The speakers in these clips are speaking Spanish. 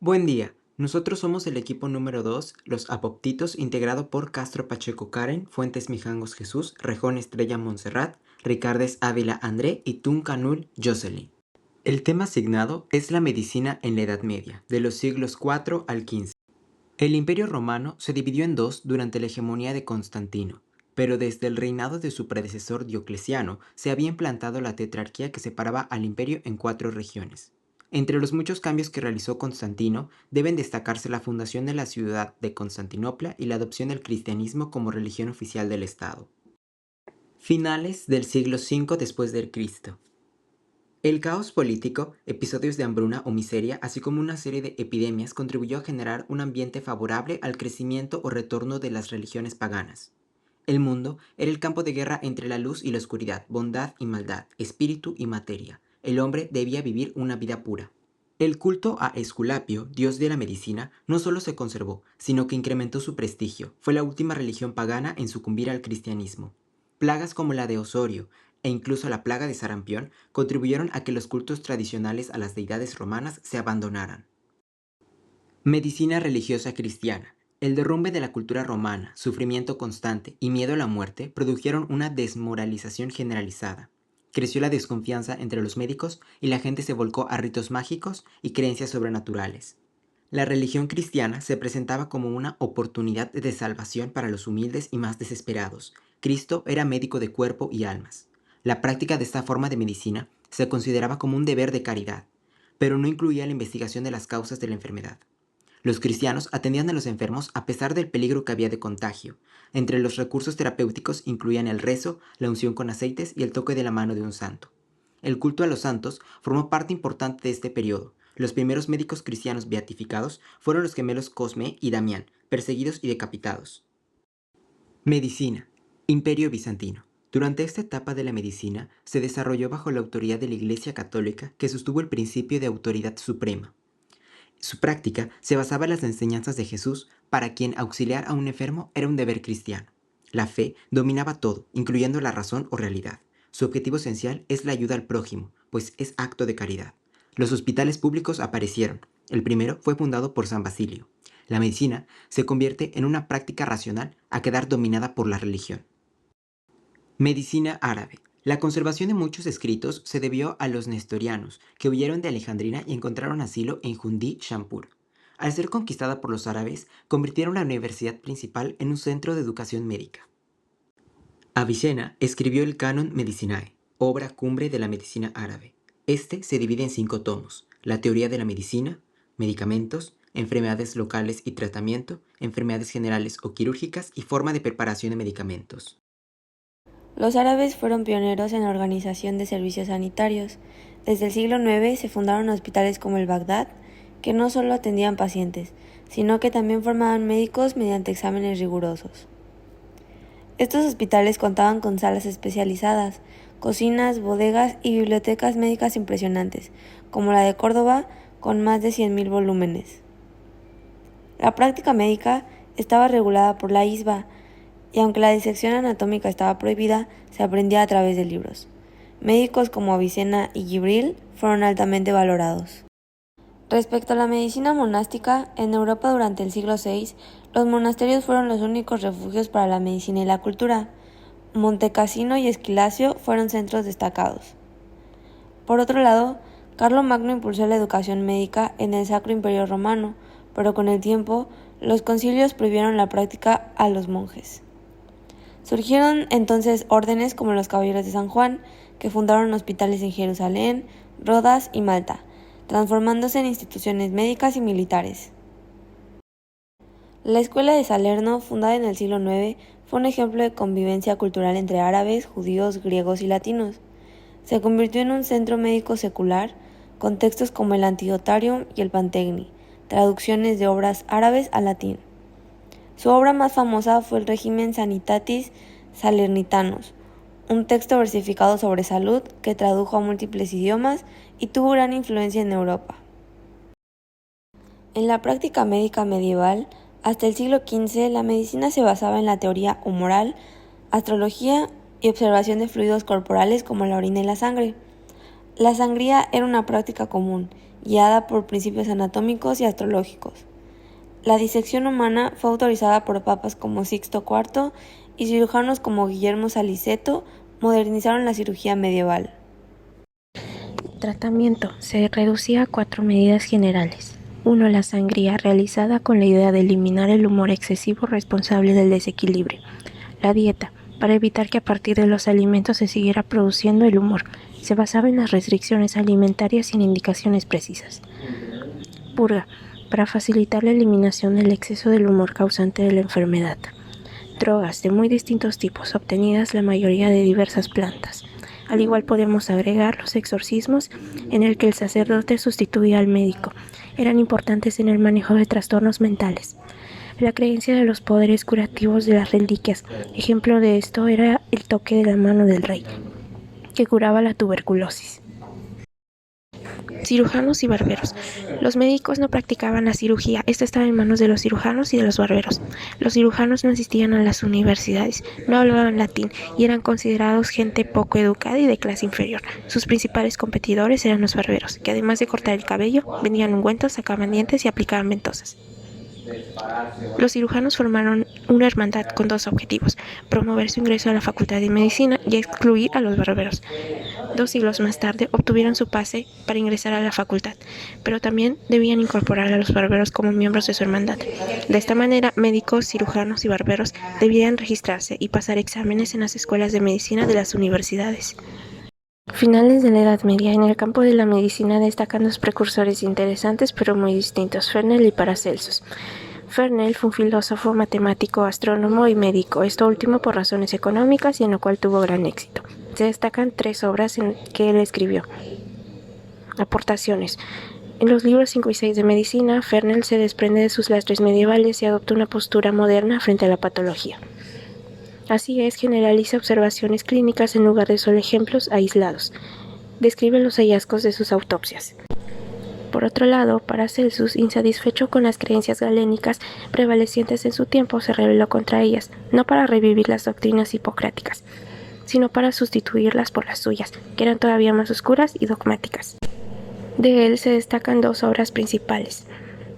Buen día, nosotros somos el equipo número 2, los apoptitos, integrado por Castro Pacheco Karen, Fuentes Mijangos Jesús, Rejón Estrella Montserrat, Ricardes Ávila André y Tuncanul Jocelyn. El tema asignado es la medicina en la Edad Media, de los siglos IV al XV. El Imperio Romano se dividió en dos durante la hegemonía de Constantino, pero desde el reinado de su predecesor Diocleciano se había implantado la tetrarquía que separaba al imperio en 4 regiones. Entre los muchos cambios que realizó Constantino, deben destacarse la fundación de la ciudad de Constantinopla y la adopción del cristianismo como religión oficial del Estado. Finales del siglo V después de Cristo. El caos político, episodios de hambruna o miseria, así como una serie de epidemias contribuyó a generar un ambiente favorable al crecimiento o retorno de las religiones paganas. El mundo era el campo de guerra entre la luz y la oscuridad, bondad y maldad, espíritu y materia. El hombre debía vivir una vida pura. El culto a Esculapio, dios de la medicina, no solo se conservó, sino que incrementó su prestigio. Fue la última religión pagana en sucumbir al cristianismo. Plagas como la de Osorio, e incluso la plaga de sarampión, contribuyeron a que los cultos tradicionales a las deidades romanas se abandonaran. Medicina religiosa cristiana. El derrumbe de la cultura romana, sufrimiento constante y miedo a la muerte produjeron una desmoralización generalizada. Creció la desconfianza entre los médicos y la gente se volcó a ritos mágicos y creencias sobrenaturales. La religión cristiana se presentaba como una oportunidad de salvación para los humildes y más desesperados. Cristo era médico de cuerpo y almas. La práctica de esta forma de medicina se consideraba como un deber de caridad, pero no incluía la investigación de las causas de la enfermedad. Los cristianos atendían a los enfermos a pesar del peligro que había de contagio. Entre los recursos terapéuticos incluían el rezo, la unción con aceites y el toque de la mano de un santo. El culto a los santos formó parte importante de este periodo. Los primeros médicos cristianos beatificados fueron los gemelos Cosme y Damián, perseguidos y decapitados. Medicina. Imperio bizantino. Durante esta etapa de la medicina se desarrolló bajo la autoridad de la Iglesia Católica, que sostuvo el principio de autoridad suprema. Su práctica se basaba en las enseñanzas de Jesús, para quien auxiliar a un enfermo era un deber cristiano. La fe dominaba todo, incluyendo la razón o realidad. Su objetivo esencial es la ayuda al prójimo, pues es acto de caridad. Los hospitales públicos aparecieron. El primero fue fundado por San Basilio. La medicina se convierte en una práctica racional a quedar dominada por la religión. Medicina árabe. La conservación de muchos escritos se debió a los nestorianos, que huyeron de Alejandría y encontraron asilo en Jundí, Shampur. Al ser conquistada por los árabes, convirtieron la universidad principal en un centro de educación médica. Avicena escribió el Canon Medicinae, obra cumbre de la medicina árabe. Este se divide en 5 tomos: la teoría de la medicina, medicamentos, enfermedades locales y tratamiento, enfermedades generales o quirúrgicas y forma de preparación de medicamentos. Los árabes fueron pioneros en la organización de servicios sanitarios. Desde el siglo IX se fundaron hospitales como el Bagdad, que no solo atendían pacientes, sino que también formaban médicos mediante exámenes rigurosos. Estos hospitales contaban con salas especializadas, cocinas, bodegas y bibliotecas médicas impresionantes, como la de Córdoba, con más de 100.000 volúmenes. La práctica médica estaba regulada por la ISBA, y aunque la disección anatómica estaba prohibida, se aprendía a través de libros. Médicos como Avicena y Gibril fueron altamente valorados. Respecto a la medicina monástica, en Europa durante el siglo VI, los monasterios fueron los únicos refugios para la medicina y la cultura. Montecassino y Esquilacio fueron centros destacados. Por otro lado, Carlomagno impulsó la educación médica en el Sacro Imperio Romano, pero con el tiempo, los concilios prohibieron la práctica a los monjes. Surgieron entonces órdenes como los Caballeros de San Juan, que fundaron hospitales en Jerusalén, Rodas y Malta, transformándose en instituciones médicas y militares. La escuela de Salerno, fundada en el siglo IX, fue un ejemplo de convivencia cultural entre árabes, judíos, griegos y latinos. Se convirtió en un centro médico secular, con textos como el Antidotarium y el Pantegni, traducciones de obras árabes al latín. Su obra más famosa fue el Regimen Sanitatis Salernitanos, un texto versificado sobre salud que tradujo a múltiples idiomas y tuvo gran influencia en Europa. En la práctica médica medieval, hasta el siglo XV, la medicina se basaba en la teoría humoral, astrología y observación de fluidos corporales como la orina y la sangre. La sangría era una práctica común, guiada por principios anatómicos y astrológicos. La disección humana fue autorizada por papas como Sixto IV y cirujanos como Guillermo Saliceto modernizaron la cirugía medieval. Tratamiento. Se reducía a 4 medidas generales. 1. La sangría, realizada con la idea de eliminar el humor excesivo responsable del desequilibrio. La dieta, para evitar que a partir de los alimentos se siguiera produciendo el humor. Se basaba en las restricciones alimentarias sin indicaciones precisas. Purga, para facilitar la eliminación del exceso del humor causante de la enfermedad. Drogas de muy distintos tipos, obtenidas la mayoría de diversas plantas. Al igual podemos agregar los exorcismos, en el que el sacerdote sustituía al médico. Eran importantes en el manejo de trastornos mentales. La creencia de los poderes curativos de las reliquias. Ejemplo de esto era el toque de la mano del rey, que curaba la tuberculosis. Cirujanos y barberos. Los médicos no practicaban la cirugía, esta estaba en manos de los cirujanos y de los barberos. Los cirujanos no asistían a las universidades, no hablaban latín y eran considerados gente poco educada y de clase inferior. Sus principales competidores eran los barberos, que además de cortar el cabello, vendían ungüentos, sacaban dientes y aplicaban ventosas. Los cirujanos formaron una hermandad con dos objetivos: promover su ingreso a la Facultad de Medicina y excluir a los barberos. 2 siglos más tarde obtuvieron su pase para ingresar a la facultad, pero también debían incorporar a los barberos como miembros de su hermandad. De esta manera, médicos, cirujanos y barberos debían registrarse y pasar exámenes en las escuelas de medicina de las universidades. Finales de la Edad Media. En el campo de la medicina destacan dos precursores interesantes pero muy distintos: Fernel y Paracelsus. Fernel fue un filósofo, matemático, astrónomo y médico, esto último por razones económicas y en lo cual tuvo gran éxito. Se destacan 3 obras en que él escribió. Aportaciones. En los libros 5 y 6 de medicina, Fernel se desprende de sus lastres medievales y adopta una postura moderna frente a la patología. Así es, generaliza observaciones clínicas en lugar de solo ejemplos aislados. Describe los hallazgos de sus autopsias. Por otro lado, Paracelsus, insatisfecho con las creencias galénicas prevalecientes en su tiempo, se rebeló contra ellas, no para revivir las doctrinas hipocráticas, sino para sustituirlas por las suyas, que eran todavía más oscuras y dogmáticas. De él se destacan 2 obras principales.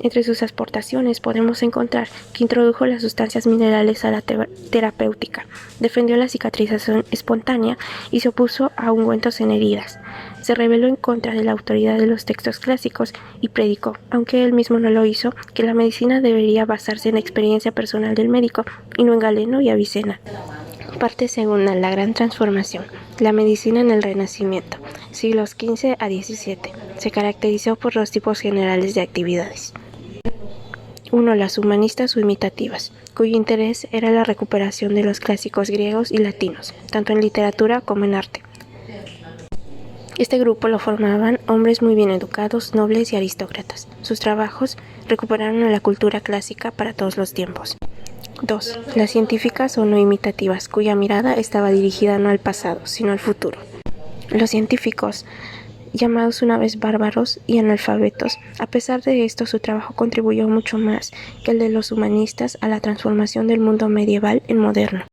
Entre sus aportaciones podemos encontrar que introdujo las sustancias minerales a la terapéutica, defendió la cicatrización espontánea y se opuso a ungüentos en heridas. Se rebeló en contra de la autoridad de los textos clásicos y predicó, aunque él mismo no lo hizo, que la medicina debería basarse en la experiencia personal del médico y no en Galeno y Avicena. Parte segunda, la Gran Transformación. La medicina en el Renacimiento, siglos XV a XVII. Se caracterizó por 2 tipos generales de actividades. 1. Las humanistas o imitativas, cuyo interés era la recuperación de los clásicos griegos y latinos, tanto en literatura como en arte. Este grupo lo formaban hombres muy bien educados, nobles y aristócratas. Sus trabajos recuperaron a la cultura clásica para todos los tiempos. 2. Las científicas o no imitativas, cuya mirada estaba dirigida no al pasado, sino al futuro. Los científicos, llamados una vez bárbaros y analfabetos, a pesar de esto su trabajo contribuyó mucho más que el de los humanistas a la transformación del mundo medieval en moderno.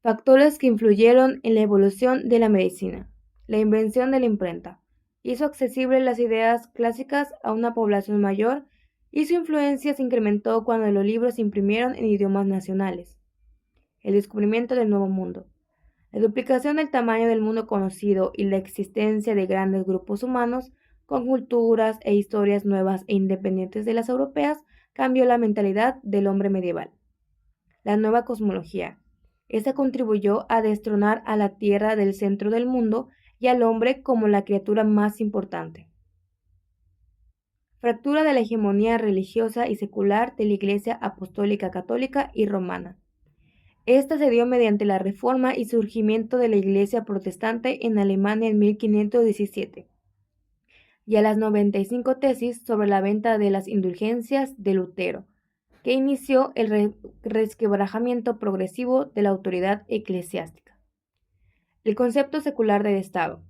Factores que influyeron en la evolución de la medicina. La invención de la imprenta hizo accesibles las ideas clásicas a una población mayor y su influencia se incrementó cuando los libros se imprimieron en idiomas nacionales. El descubrimiento del Nuevo Mundo. La duplicación del tamaño del mundo conocido y la existencia de grandes grupos humanos con culturas e historias nuevas e independientes de las europeas cambió la mentalidad del hombre medieval. La nueva cosmología. Esta contribuyó a destronar a la Tierra del centro del mundo y al hombre como la criatura más importante. Fractura de la hegemonía religiosa y secular de la Iglesia Apostólica Católica y Romana. Esta se dio mediante la Reforma y surgimiento de la Iglesia Protestante en Alemania en 1517, y a las 95 tesis sobre la venta de las indulgencias de Lutero, que inició el resquebrajamiento progresivo de la autoridad eclesiástica. El concepto secular del Estado.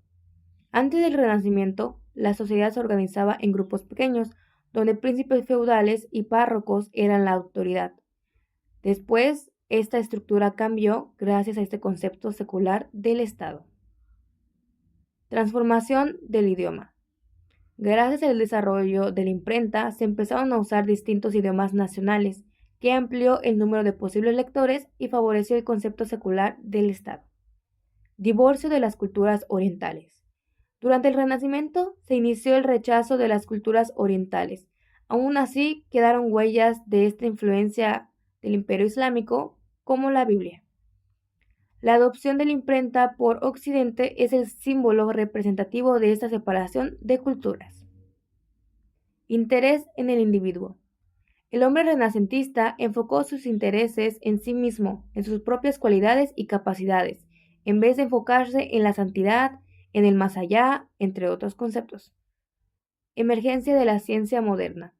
Antes del Renacimiento, la sociedad se organizaba en grupos pequeños, donde príncipes feudales y párrocos eran la autoridad. Después, esta estructura cambió gracias a este concepto secular del Estado. Transformación del idioma. Gracias al desarrollo de la imprenta, se empezaron a usar distintos idiomas nacionales, que amplió el número de posibles lectores y favoreció el concepto secular del Estado. Divorcio de las culturas orientales. Durante el Renacimiento se inició el rechazo de las culturas orientales. Aún así, quedaron huellas de esta influencia del Imperio Islámico, como la Biblia. La adopción de la imprenta por Occidente es el símbolo representativo de esta separación de culturas. Interés en el individuo. El hombre renacentista enfocó sus intereses en sí mismo, en sus propias cualidades y capacidades, en vez de enfocarse en la santidad, en el más allá, entre otros conceptos. Emergencia de la ciencia moderna.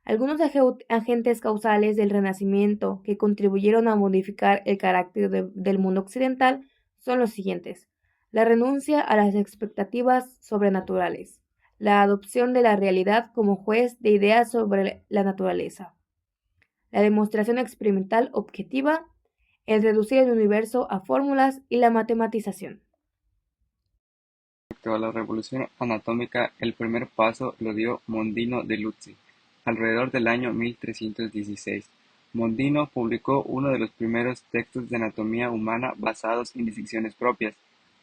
Algunos agentes causales del Renacimiento que contribuyeron a modificar el carácter del mundo occidental son los siguientes: la renuncia a las expectativas sobrenaturales, la adopción de la realidad como juez de ideas sobre la naturaleza, la demostración experimental objetiva, el reducir el universo a fórmulas y la matematización. Respecto a la revolución anatómica, el primer paso lo dio Mondino de Luzzi, alrededor del año 1316. Mondino publicó uno de los primeros textos de anatomía humana basados en disecciones propias,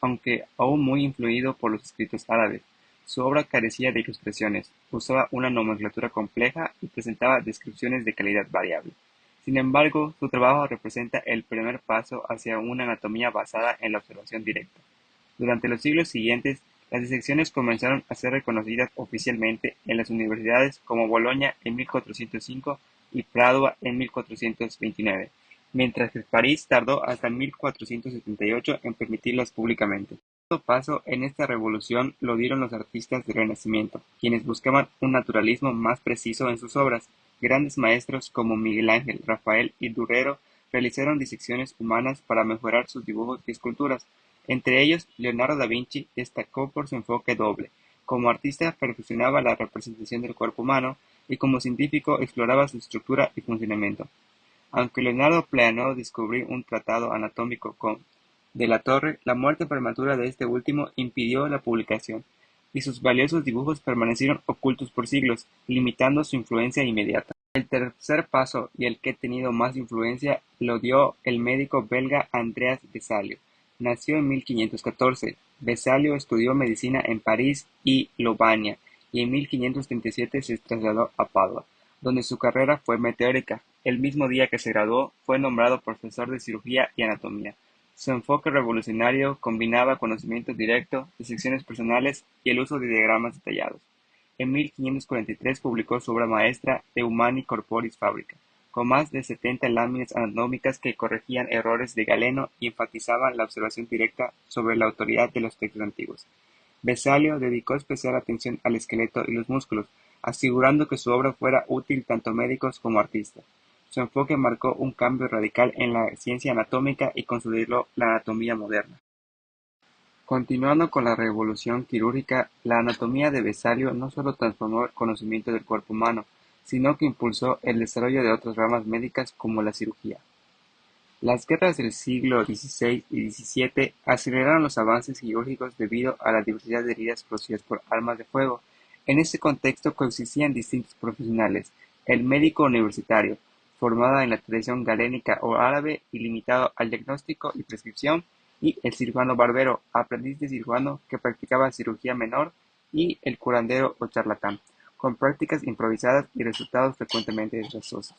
aunque aún muy influido por los escritos árabes. Su obra carecía de ilustraciones, usaba una nomenclatura compleja y presentaba descripciones de calidad variable. Sin embargo, su trabajo representa el primer paso hacia una anatomía basada en la observación directa. Durante los siglos siguientes, las disecciones comenzaron a ser reconocidas oficialmente en las universidades como Bolonia en 1405 y Padua en 1429, mientras que París tardó hasta 1478 en permitirlas públicamente. El segundo paso en esta revolución lo dieron los artistas del Renacimiento, quienes buscaban un naturalismo más preciso en sus obras. Grandes maestros como Miguel Ángel, Rafael y Durero realizaron disecciones humanas para mejorar sus dibujos y esculturas. Entre ellos, Leonardo da Vinci destacó por su enfoque doble. Como artista perfeccionaba la representación del cuerpo humano y como científico exploraba su estructura y funcionamiento. Aunque Leonardo planeó descubrir un tratado anatómico con de la Torre, la muerte prematura de este último impidió la publicación, y sus valiosos dibujos permanecieron ocultos por siglos, limitando su influencia inmediata. El tercer paso, y el que ha tenido más influencia, lo dio el médico belga Andreas Besalio. Nació en 1514. Besalio estudió medicina en París y Lovaina, y en 1537 se trasladó a Padua, donde su carrera fue meteórica. El mismo día que se graduó, fue nombrado profesor de cirugía y anatomía. Su enfoque revolucionario combinaba conocimiento directo, disecciones personales y el uso de diagramas detallados. En 1543 publicó su obra maestra De Humani Corporis Fabrica, con más de 70 láminas anatómicas que corregían errores de Galeno y enfatizaban la observación directa sobre la autoridad de los textos antiguos. Besalio dedicó especial atención al esqueleto y los músculos, asegurando que su obra fuera útil tanto a médicos como a artistas. Su enfoque marcó un cambio radical en la ciencia anatómica y consolidó la anatomía moderna. Continuando con la revolución quirúrgica, la anatomía de Besalio no solo transformó el conocimiento del cuerpo humano, sino que impulsó el desarrollo de otras ramas médicas como la cirugía. Las guerras del siglo XVI y XVII aceleraron los avances quirúrgicos debido a la diversidad de heridas producidas por armas de fuego. En este contexto coexistían distintos profesionales: el médico universitario, formado en la tradición galénica o árabe y limitado al diagnóstico y prescripción, y el cirujano barbero, aprendiz de cirujano que practicaba cirugía menor, y el curandero o charlatán, con prácticas improvisadas y resultados frecuentemente desastrosos.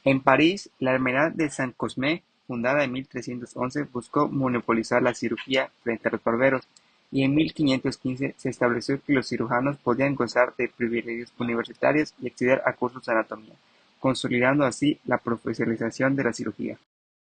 En París, la Hermandad de San Cosme, fundada en 1311, buscó monopolizar la cirugía frente a los barberos, y en 1515 se estableció que los cirujanos podían gozar de privilegios universitarios y acceder a cursos de anatomía, consolidando así la profesionalización de la cirugía. En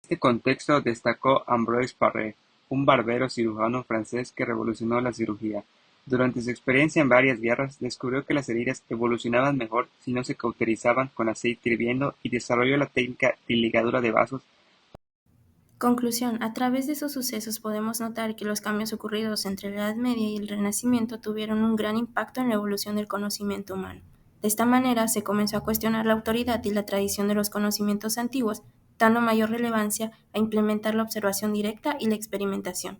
este contexto destacó Ambroise Paré, un barbero cirujano francés que revolucionó la cirugía. Durante su experiencia en varias guerras, descubrió que las heridas evolucionaban mejor si no se cauterizaban con aceite hirviendo y desarrolló la técnica de ligadura de vasos. Conclusión: a través de esos sucesos podemos notar que los cambios ocurridos entre la Edad Media y el Renacimiento tuvieron un gran impacto en la evolución del conocimiento humano. De esta manera se comenzó a cuestionar la autoridad y la tradición de los conocimientos antiguos, dando mayor relevancia a implementar la observación directa y la experimentación.